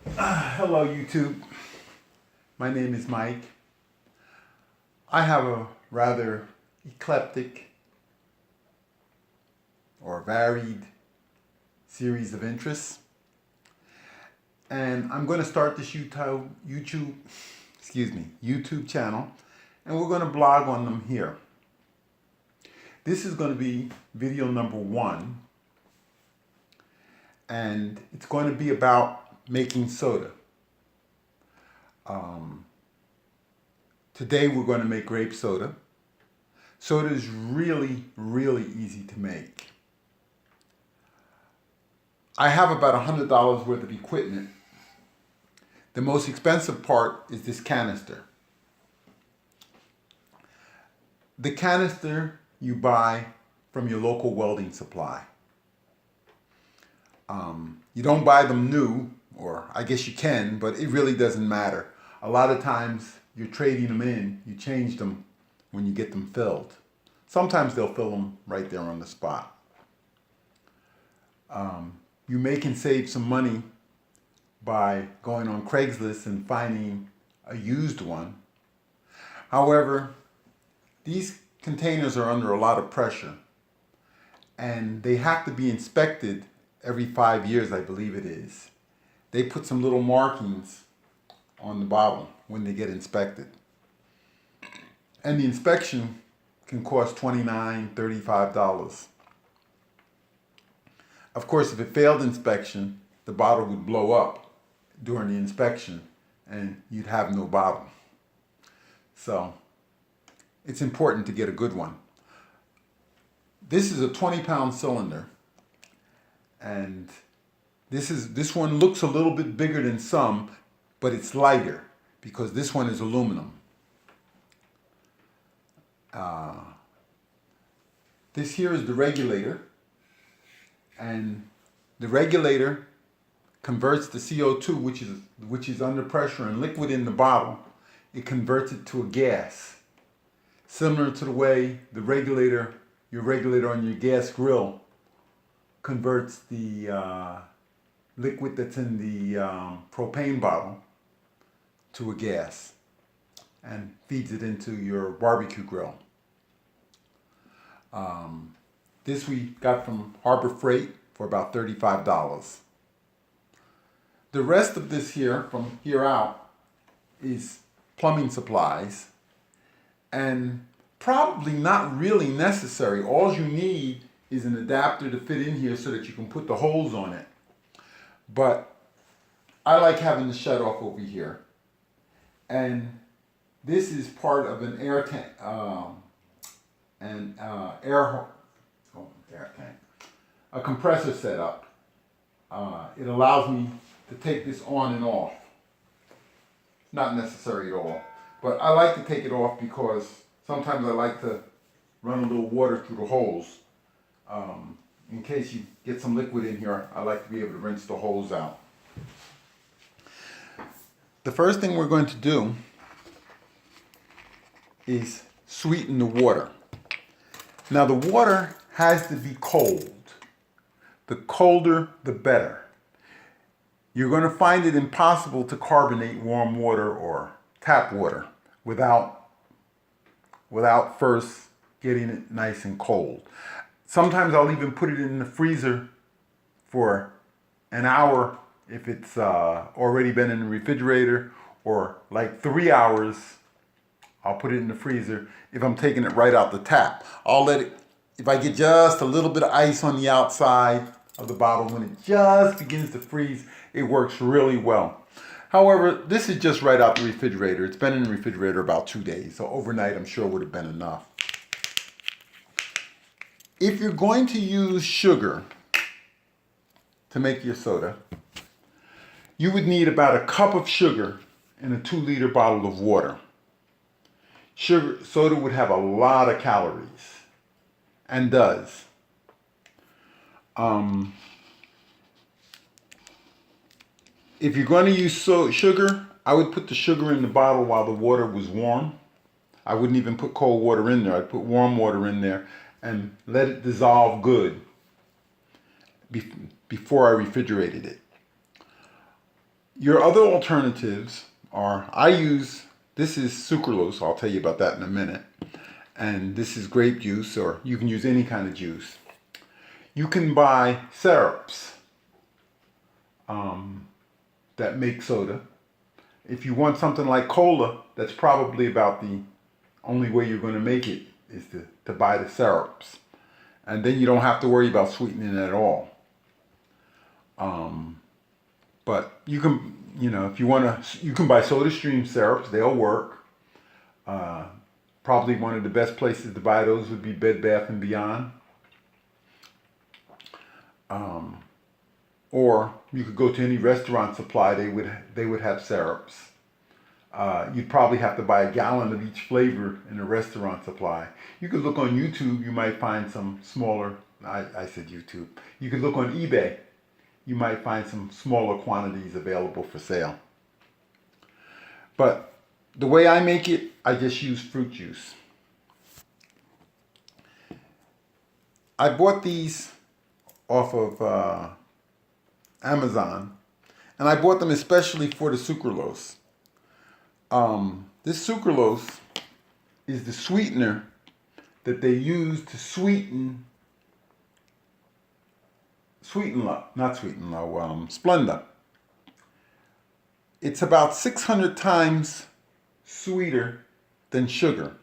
Hello YouTube, my name is Mike. I have a rather eclectic or varied series of interests, and I'm going to start this YouTube channel, and we're going to blog on them here. This is going to be video number 1, and it's going to be about making soda. Today we're going to make grape soda. Soda is really, really easy to make. I have about $100 worth of equipment. The most expensive part is this canister. The canister you buy from your local welding supply. You don't buy them new, or I guess you can, but it really doesn't matter. A lot of times you're trading them in, you change them when you get them filled. Sometimes they'll fill them right there on the spot. You can save some money by going on Craigslist and finding a used one. However, these containers are under a lot of pressure, and they have to be inspected every 5 years, I believe it is. They put some little markings on the bottle when they get inspected. And the inspection can cost $29, $35. Of course, if it failed inspection, the bottle would blow up during the inspection and you'd have no bottle. So it's important to get a good one. This is a 20-pound cylinder, and this one looks a little bit bigger than some, but it's lighter because this one is aluminum. This here is the regulator, and the regulator converts the CO2, which is under pressure and liquid in the bottle. It converts it to a gas, similar to the way your regulator on your gas grill converts the liquid that's in the propane bottle to a gas and feeds it into your barbecue grill. This we got from Harbor Freight for about $35. The rest of this here, from here out, is plumbing supplies, and probably not really necessary. All you need is an adapter to fit in here so that you can put the holes on it. But I like having the shut off over here. And this is part of an air tank, a compressor setup. It allows me to take this on and off. Not necessary at all, but I like to take it off because sometimes I like to run a little water through the holes. In case you get some liquid in here, I like to be able to rinse the holes out. The first thing we're going to do is sweeten the water. Now the water has to be cold. The colder, the better. You're going to find it impossible to carbonate warm water or tap water without first getting it nice and cold. Sometimes I'll even put it in the freezer for an hour if it's already been in the refrigerator, or like 3 hours, I'll put it in the freezer if I'm taking it right out the tap. I'll let it, if I get just a little bit of ice on the outside of the bottle, when it just begins to freeze, it works really well. However, this is just right out the refrigerator. It's been in the refrigerator about 2 days, so overnight I'm sure would have been enough. If you're going to use sugar to make your soda, you would need about a cup of sugar in a 2-liter bottle of water. Soda would have a lot of calories, and does. If you're going to use sugar, I would put the sugar in the bottle while the water was warm. I wouldn't even put cold water in there. I'd put warm water in there and let it dissolve good before I refrigerated it. Your other alternatives are, this is sucralose, I'll tell you about that in a minute. And this is grape juice, or you can use any kind of juice. You can buy syrups that make soda. If you want something like cola, that's probably about the only way you're going to make it is to buy the syrups. And then you don't have to worry about sweetening it at all. But you can, if you want to, you can buy SodaStream syrups. They'll work. Probably one of the best places to buy those would be Bed Bath & Beyond. Or you could go to any restaurant supply. They would have syrups. You'd probably have to buy a gallon of each flavor in a restaurant supply. You could look on YouTube. You might find some smaller. I said YouTube. You could look on eBay. You might find some smaller quantities available for sale. But the way I make it, I just use fruit juice. I bought these off of Amazon, and I bought them especially for the sucralose. This sucralose is the sweetener that they use to sweeten Splenda. It's about 600 times sweeter than sugar.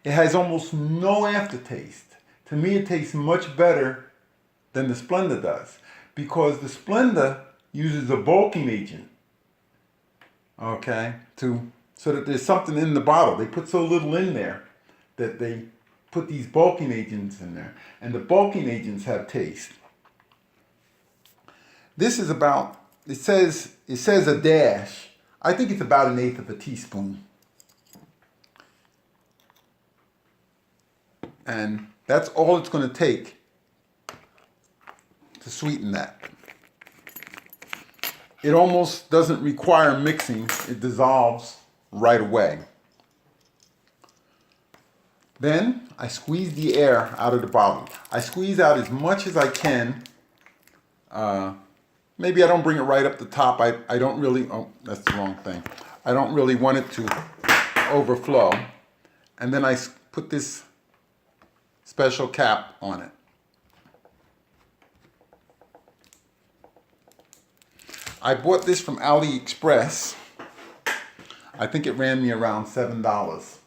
It has almost no aftertaste. To me, it tastes much better than the Splenda does, because the Splenda uses a bulking agent, okay, so that there's something in the bottle. They put so little in there that they put these bulking agents in there, and the bulking agents have taste. This is about, it says a dash. I think it's about 1/8 of a teaspoon. And that's all it's going to take to sweeten that. It almost doesn't require mixing. It dissolves right away. Then I squeeze the air out of the bottle. I squeeze out as much as I can. Maybe I don't bring it right up the top. I don't really, oh, that's the wrong thing. I don't really want it to overflow. And then I put this special cap on it. I bought this from AliExpress. I think it ran me around $7.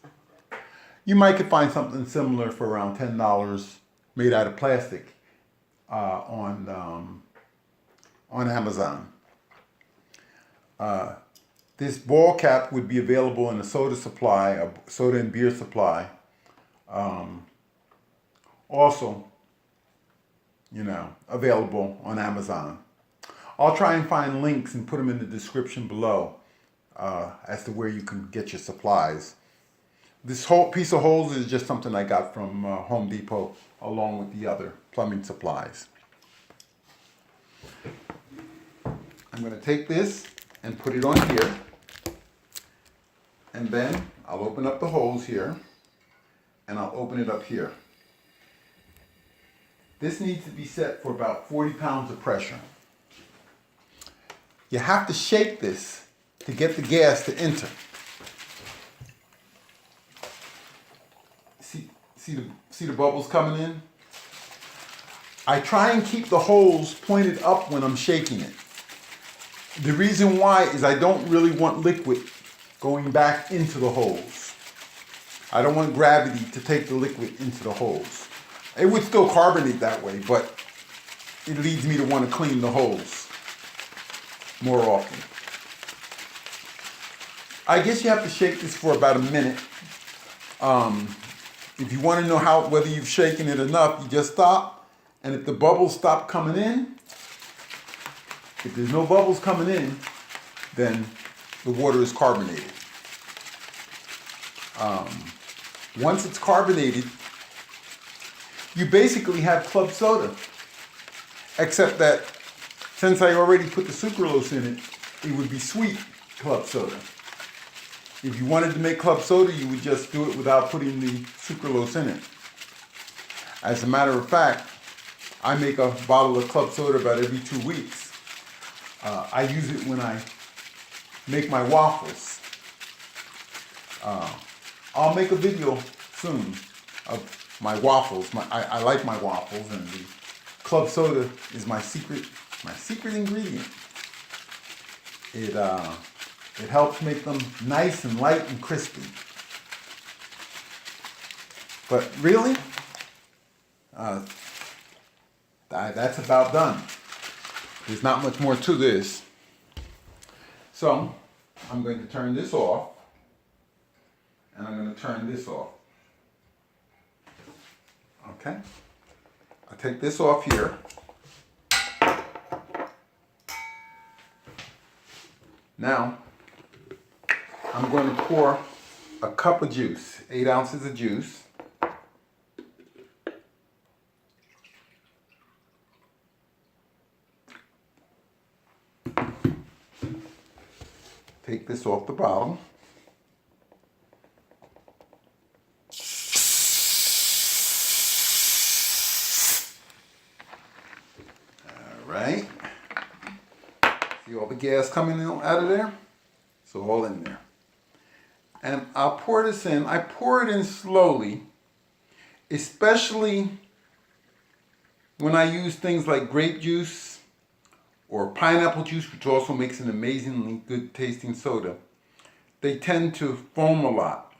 You might could find something similar for around $10 made out of plastic on Amazon. This ball cap would be available in a soda supply, a soda and beer supply. Also, available on Amazon. I'll try and find links and put them in the description below as to where you can get your supplies. This whole piece of hose is just something I got from Home Depot along with the other plumbing supplies. I'm going to take this and put it on here, and then I'll open up the holes here and I'll open it up here. This needs to be set for about 40 pounds of pressure. You have to shake this to get the gas to enter. See the bubbles coming in? I try and keep the holes pointed up when I'm shaking it. The reason why is I don't really want liquid going back into the holes. I don't want gravity to take the liquid into the holes. It would still carbonate that way, but it leads me to want to clean the holes more often. I guess you have to shake this for about a minute. If you want to know whether you've shaken it enough, you just stop, and if the bubbles stop coming in, if there's no bubbles coming in, then the water is carbonated. Once it's carbonated, you basically have club soda, except that since I already put the sucralose in it, it would be sweet club soda. If you wanted to make club soda, you would just do it without putting the sucralose in it. As a matter of fact, I make a bottle of club soda about every 2 weeks. I use it when I make my waffles. I'll make a video soon of my waffles. I like my waffles, and the club soda is my secret ingredient. It helps make them nice and light and crispy. But really, that's about done. There's not much more to this. So I'm going to turn this off, and I'm going to turn this off. Okay? I'll take this off here. Now, I'm going to pour a cup of juice, 8 ounces of juice. Take this off the bottle. All right. See all the gas coming out of there? It's all in there. And I'll pour this in. I pour it in slowly, especially when I use things like grape juice or pineapple juice, which also makes an amazingly good tasting soda. They tend to foam a lot.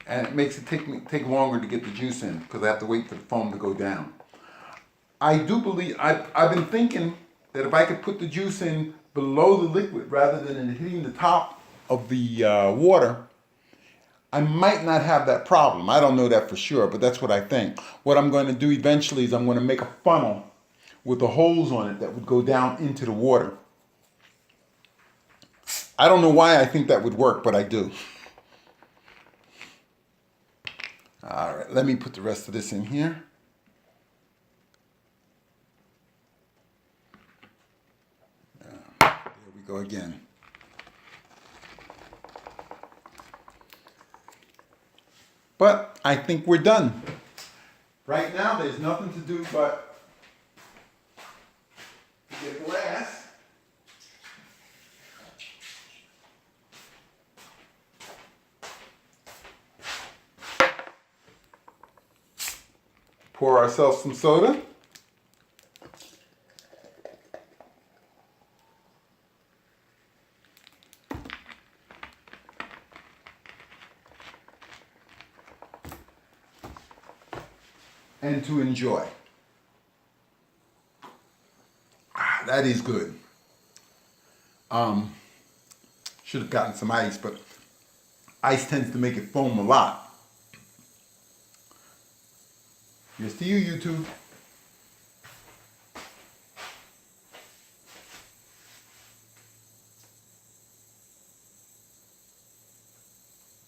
And it makes it take longer to get the juice in because I have to wait for the foam to go down. I do believe, I've been thinking that if I could put the juice in below the liquid rather than it hitting the top of the water, I might not have that problem. I don't know that for sure, but that's what I think. What I'm going to do eventually is I'm going to make a funnel with the holes on it that would go down into the water. I don't know why I think that would work, but I do. All right, let me put the rest of this in here. There we go again. But I think we're done. Right now, there's nothing to do but get glass. Pour ourselves some soda. And to enjoy. That is good. Should have gotten some ice, but ice tends to make it foam a lot. Here's to you, YouTube.